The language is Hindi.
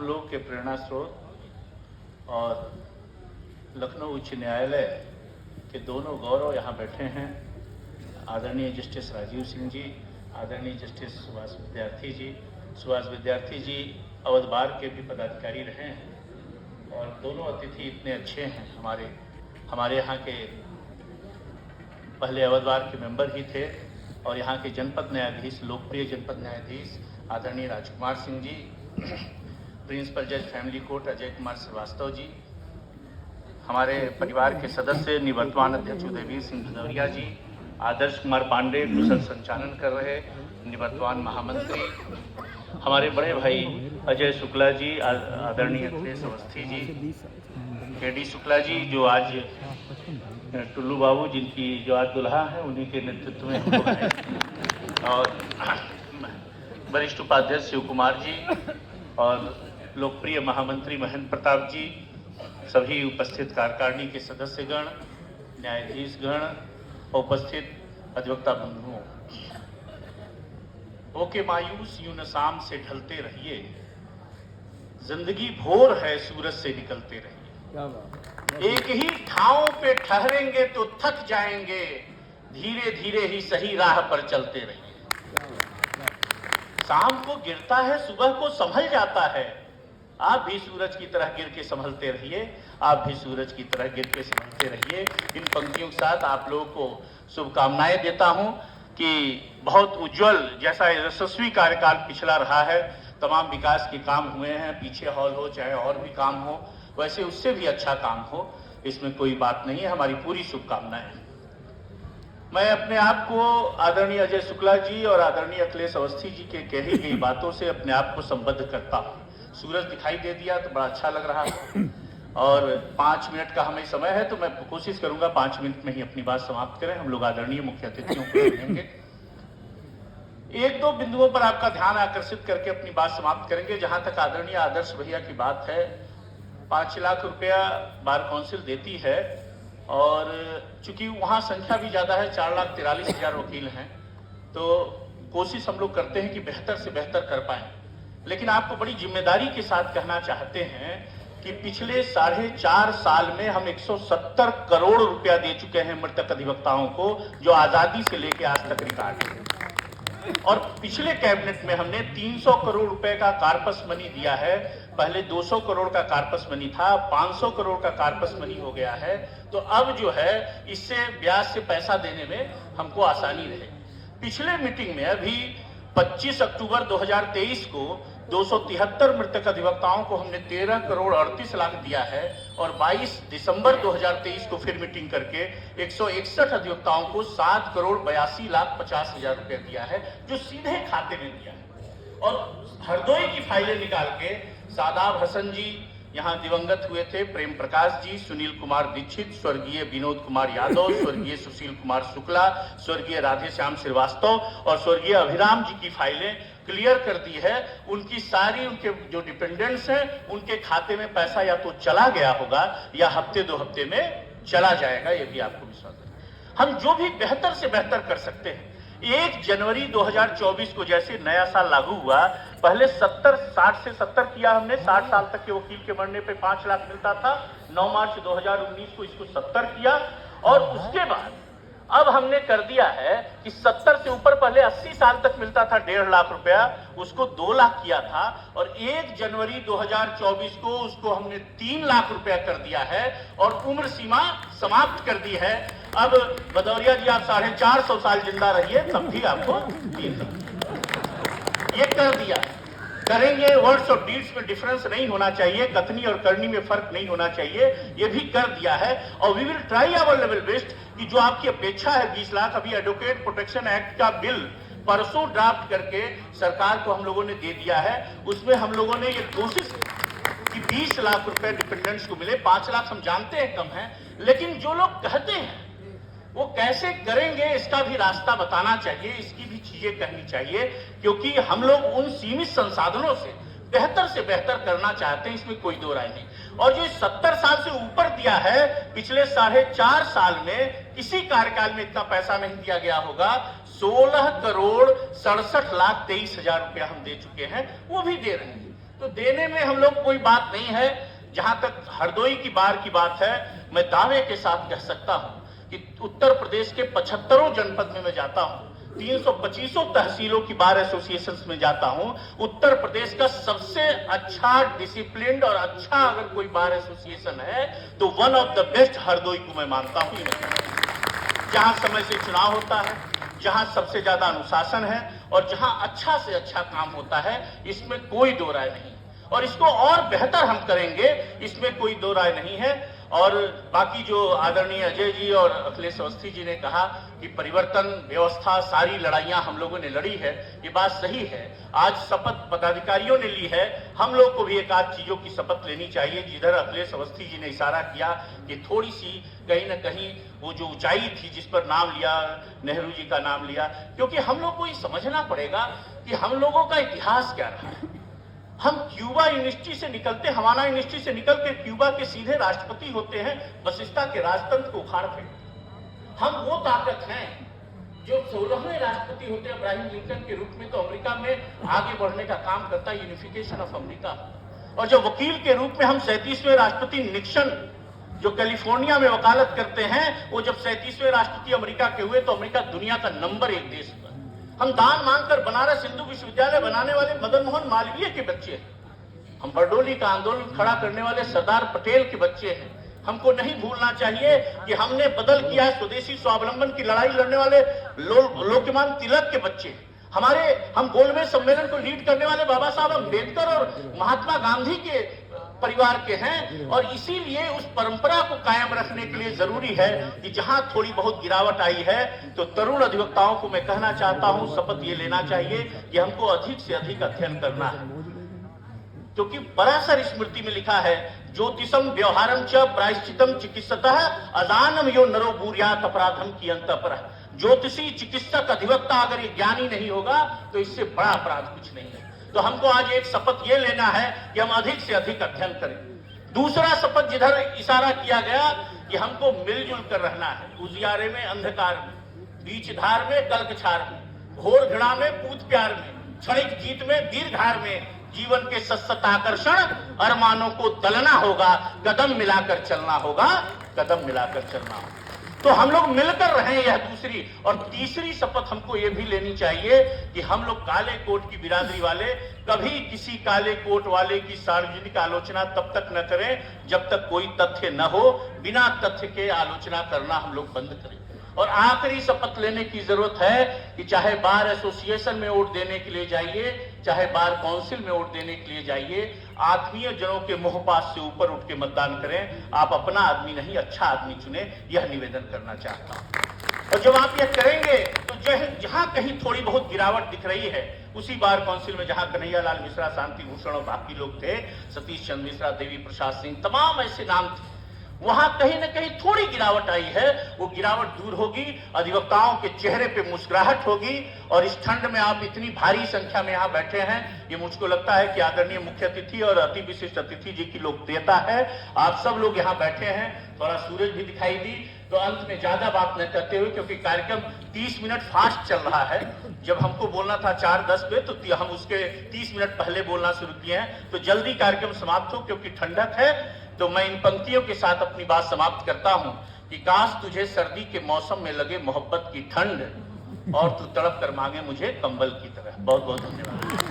हम लोग के प्रेरणा स्रोत और लखनऊ उच्च न्यायालय के दोनों गौरव यहाँ बैठे हैं। आदरणीय जस्टिस राजीव सिंह जी, आदरणीय जस्टिस सुभाष विद्यार्थी जी। सुभाष विद्यार्थी जी अवध बार के भी पदाधिकारी रहे हैं और दोनों अतिथि इतने अच्छे हैं। हमारे यहाँ के पहले अवध बार के मेंबर ही थे और यहाँ के जनपद न्यायाधीश, लोकप्रिय जनपद न्यायाधीश आदरणीय राजकुमार सिंह जी, प्रिंसिपल जज फैमिली कोर्ट अजय कुमार श्रीवास्तव जी, हमारे परिवार के सदस्य निवर्तमान अध्यक्ष उदयवीर सिंह भदौरिया जी, आदर्श कुमार पांडे कुशल संचालन कर रहे निवर्तमान महामंत्री, हमारे बड़े भाई अजय शुक्ला जी, आदरणीय अखिलेश अवस्थी जी, केडी शुक्ला जी जो आज टुल्लू बाबू जिनकी जो आज दुल्हा है उन्हीं के नेतृत्व में हम लोग हैं, और वरिष्ठ उपाध्यक्ष शिव कुमार जी और लोकप्रिय महामंत्री महेंद्र प्रताप जी, सभी उपस्थित कार्यकारिणी के सदस्यगण, न्यायाधीशगण, उपस्थित अधिवक्ता बंधुओं। ओके मायूस यूं न शाम से ढलते रहिए, जिंदगी भोर है सूरज से निकलते रहिए। एक ही ठाव पे ठहरेंगे तो थक जाएंगे, धीरे धीरे ही सही राह पर चलते रहिए। शाम को गिरता है, सुबह को संभल जाता है। आप भी सूरज की तरह गिर के संभलते रहिए, आप भी सूरज की तरह गिर के संभलते रहिए। इन पंक्तियों के साथ आप लोगों को शुभकामनाएं देता हूं कि बहुत उज्जवल, जैसा यशस्वी कार्यकाल पिछला रहा है, तमाम विकास के काम हुए हैं, पीछे हॉल हो चाहे और भी काम हो, वैसे उससे भी अच्छा काम हो, इसमें कोई बात नहीं है। हमारी पूरी शुभकामनाएं। मैं अपने आप को आदरणीय अजय शुक्ला जी और आदरणीय अखिलेश अवस्थी जी के कही गई बातों से अपने आप को संबद्ध करता हूं। सूरज दिखाई दे दिया तो बड़ा अच्छा लग रहा है और 5 मिनट का हमें समय है तो मैं कोशिश करूंगा 5 मिनट में ही अपनी बात समाप्त करें। हम लोग आदरणीय मुख्य अतिथियों को देंगे, 1-2 बिंदुओं पर आपका ध्यान आकर्षित करके अपनी बात समाप्त करेंगे। जहां तक आदरणीय आदर्श भैया की बात है, 5 लाख रुपया बार काउंसिल देती है और चूंकि वहां संख्या भी ज्यादा है, 4,43,000 वकील हैं, तो कोशिश हम लोग करते हैं कि बेहतर से बेहतर कर पाए। लेकिन आपको बड़ी जिम्मेदारी के साथ कहना चाहते हैं कि पिछले 4.5 साल में हम 170 करोड़ रुपया दे चुके हैं मृतक अधिवक्ताओं को, जो आजादी से लेकर आज तक रिकॉर्ड है। और पिछले कैबिनेट में हमने 300 करोड़ रुपए का कार्पस मनी दिया है। पहले 200 करोड़ का कार्पस मनी था, 500 करोड़ का कार्पस मनी हो गया है। तो अब जो है इससे ब्याज से पैसा देने में हमको आसानी रहे। पिछले मीटिंग में अभी 25 अक्टूबर 2023 को 273 मृतक अधिवक्ताओं को हमने 13 करोड़ 38 लाख दिया है और 22 दिसंबर 2023 को फिर मीटिंग करके 161 अधिवक्ताओं को 7 करोड़ 82 लाख 50 हजार रुपया दिया है, जो सीधे खाते में दिया है। और हरदोई की फाइलें निकाल के सादाब हसन जी यहाँ दिवंगत हुए थे, प्रेम प्रकाश जी, सुनील कुमार दीक्षित, स्वर्गीय विनोद कुमार यादव, स्वर्गीय सुशील कुमार शुक्ला, स्वर्गीय राधेश्याम श्रीवास्तव और स्वर्गीय अभिराम जी की फाइलें क्लियर कर दी है। उनकी सारी, उनके जो डिपेंडेंट्स हैं उनके खाते में पैसा या तो चला गया होगा या हफ्ते 2 हफ्ते में चला जाएगा, ये भी आपको विश्वास है। हम जो भी बेहतर से बेहतर कर सकते हैं। 1 जनवरी 2024 को जैसे नया साल लागू हुआ, पहले 60 से 70 किया हमने। 60 साल तक के वकील के मरने पे 5 लाख मिलता था। 9 मार्च 2019 को इसको 70 किया और उसके बाद अब हमने कर दिया है कि 70 से ऊपर पहले 80 साल तक मिलता था 1.5 लाख रुपया, उसको 2 लाख किया था और 1 जनवरी 2024 को उसको हमने 3 लाख रुपया कर दिया है और उम्र सीमा समाप्त कर दी है। अब भदौरिया जी आप 450 साल जिंदा रहिए, तब भी आपको 3 लाख ये कर दिया है। करेंगे, वर्ड्स और डीड्स में डिफरेंस नहीं होना चाहिए, कथनी और करनी में फर्क नहीं होना चाहिए, ये भी कर दिया है। और we will try our level best कि जो आपकी अपेक्षा है 20 लाख, अभी एडवोकेट प्रोटेक्शन एक्ट का बिल परसों ड्राफ्ट करके सरकार को हम लोगों ने दे दिया है। उसमें हम लोगों ने ये कोशिश कि 20 लाख रुपए डिपेंडेंट्स को मिले। 5 लाख हम जानते हैं कम है, लेकिन जो लोग कहते हैं वो कैसे करेंगे इसका भी रास्ता बताना चाहिए, इसकी भी चीजें कहनी चाहिए, क्योंकि हम लोग उन सीमित संसाधनों से बेहतर करना चाहते हैं, इसमें कोई दो राय नहीं। और जो 70 साल से ऊपर दिया है, पिछले 4.5 साल में किसी कार्यकाल में इतना पैसा नहीं दिया गया होगा। 16 करोड़ 67 लाख 23 हजार रुपया हम दे चुके हैं, वो भी दे रहे हैं। तो देने में हम लोग कोई बात नहीं है। जहां तक हरदोई की बात है, मैं दावे के साथ कह सकता हूं कि उत्तर प्रदेश के 75 जनपद में मैं जाता हूं, 325 तहसीलों की बार एसोसिएशन में जाता हूं। उत्तर प्रदेश का सबसे अच्छा डिसिप्लिन्ड और अच्छा अगर कोई बार एसोसिएशन है तो one of the best Hardoi को मैं मानता हूं। जहां समय से चुनाव होता है, जहां सबसे ज्यादा अनुशासन है और जहां अच्छा से अच्छा काम होता है, इसमें कोई दो राय नहीं। और इसको और बेहतर हम करेंगे, इसमें कोई दो राय नहीं है। और बाकी जो आदरणीय अजय जी और अखिलेश अवस्थी जी ने कहा कि परिवर्तन व्यवस्था सारी लड़ाइयां हम लोगों ने लड़ी है, ये बात सही है। आज शपथ पदाधिकारियों ने ली है, हम लोग को भी एक आध चीजों की शपथ लेनी चाहिए। जिधर अखिलेश अवस्थी जी ने इशारा किया कि थोड़ी सी कहीं ना कहीं वो जो ऊंचाई थी जिस पर नाम लिया, नेहरू जी का नाम लिया, क्योंकि हम लोग को ये समझना पड़ेगा कि हम लोगों का इतिहास क्या रहा है। हम क्यूबा यूनिवर्सिटी से निकलते, हवाना यूनिवर्सिटी से निकल के क्यूबा के सीधे राष्ट्रपति होते हैं, वशिष्ठा के राजतंत्र को उखाड़ फेंकते। हम वो ताकत हैं जो 16वें राष्ट्रपति होते हैं अब्राहम लिंकन के रूप में, तो अमेरिका में आगे बढ़ने का काम करता है यूनिफिकेशन ऑफ अमेरिका। और जो वकील के रूप में हम 37वें राष्ट्रपति निक्सन जो कैलिफोर्निया में वकालत करते हैं, वो जब 37वें राष्ट्रपति अमेरिका के हुए तो अमेरिका दुनिया का नंबर 1 देश हुआ। हम दान मांगकर बनारस हिंदू विश्वविद्यालय बनाने वाले मदन मोहन मालवीय के बच्चे हैं। हम बरडोली का आंदोलन खड़ा करने वाले सरदार पटेल के बच्चे हैं। हमको नहीं भूलना चाहिए कि हमने बदल किया है स्वदेशी स्वावलंबन की लड़ाई लड़ने वाले लोकमान्य तिलक के बच्चे। हम गोलमेज सम्मेलन को लीड करने वाले बाबा साहब अम्बेडकर और महात्मा गांधी के परिवार के हैं। और इसीलिए उस परंपरा को कायम रखने के लिए जरूरी है कि जहां थोड़ी बहुत गिरावट आई है तो तरुण अधिवक्ताओं को मैं कहना चाहता हूं, शपथ ये लेना चाहिए कि हमको अधिक से अधिक अध्ययन करना है। क्योंकि पराशर स्मृति में लिखा है, ज्योतिषम व्यवहारम च प्रायश्चितम चिकित्सतः अदानम यो नरो बुर्यात अपराधम की अंतपर। ज्योतिषी, चिकित्सक, अधिवक्ता अगर ये ज्ञानी नहीं होगा तो इससे बड़ा अपराध कुछ नहीं है। तो हमको आज एक शपथ ये लेना है कि हम अधिक से अधिक अध्ययन करें। दूसरा शपथ जिधर इशारा किया गया कि हमको मिलजुल कर रहना है, उजियारे में अंधकार में, बीच धार में कल्कछार में, घोर घृणा में पूत प्यार में, क्षणिक जीत में दीर्घार में, जीवन के सशक्त आकर्षण अरमानों को तलना होगा, कदम मिलाकर चलना होगा, कदम मिलाकर चलना होगा। तो हम लोग मिलकर रहें, यह दूसरी। और तीसरी शपथ हमको यह भी लेनी चाहिए कि हम लोग काले कोट की बिरादरी वाले कभी किसी काले कोट वाले की सार्वजनिक आलोचना तब तक न करें जब तक कोई तथ्य न हो। बिना तथ्य के आलोचना करना हम लोग बंद करें। और आखिरी शपथ लेने की जरूरत है कि चाहे बार एसोसिएशन में वोट देने के लिए जाइए, चाहे बार काउंसिल में वोट देने के लिए जाइए, आत्मीय जनों के मोहपास से ऊपर उठ के मतदान करें। आप अपना आदमी नहीं, अच्छा आदमी चुने, यह निवेदन करना चाहता हूं। और जब आप यह करेंगे तो जहां कहीं थोड़ी बहुत गिरावट दिख रही है, उसी बार काउंसिल में जहां कन्हैयालाल मिश्रा, शांति भूषण और बाकी लोग थे, सतीश चंद्र मिश्रा, देवी प्रसाद सिंह, तमाम ऐसे नाम थे, वहां कहीं ना कहीं थोड़ी गिरावट आई है। वो गिरावट दूर होगी, अधिवक्ताओं के चेहरे पे मुस्कुराहट होगी। और इस ठंड में आप इतनी भारी संख्या में यहाँ बैठे हैं, ये मुझको लगता है कि आदरणीय मुख्य अतिथि और अति विशिष्ट अतिथि जी की लोकप्रियता है। आप सब लोग यहाँ बैठे हैं, थोड़ा सूरज भी दिखाई दी। तो अंत में ज्यादा बात न करते हुए, क्योंकि कार्यक्रम 30 मिनट फास्ट चल रहा है, जब हमको बोलना था 4:10 पे तो हम उसके 30 मिनट पहले बोलना शुरू किए हैं। तो जल्दी कार्यक्रम समाप्त हो, क्योंकि ठंडक है। तो मैं इन पंक्तियों के साथ अपनी बात समाप्त करता हूं कि काश तुझे सर्दी के मौसम में लगे मोहब्बत की ठंड, और तू तड़प कर मांगे मुझे कंबल की तरह। बहुत बहुत धन्यवाद।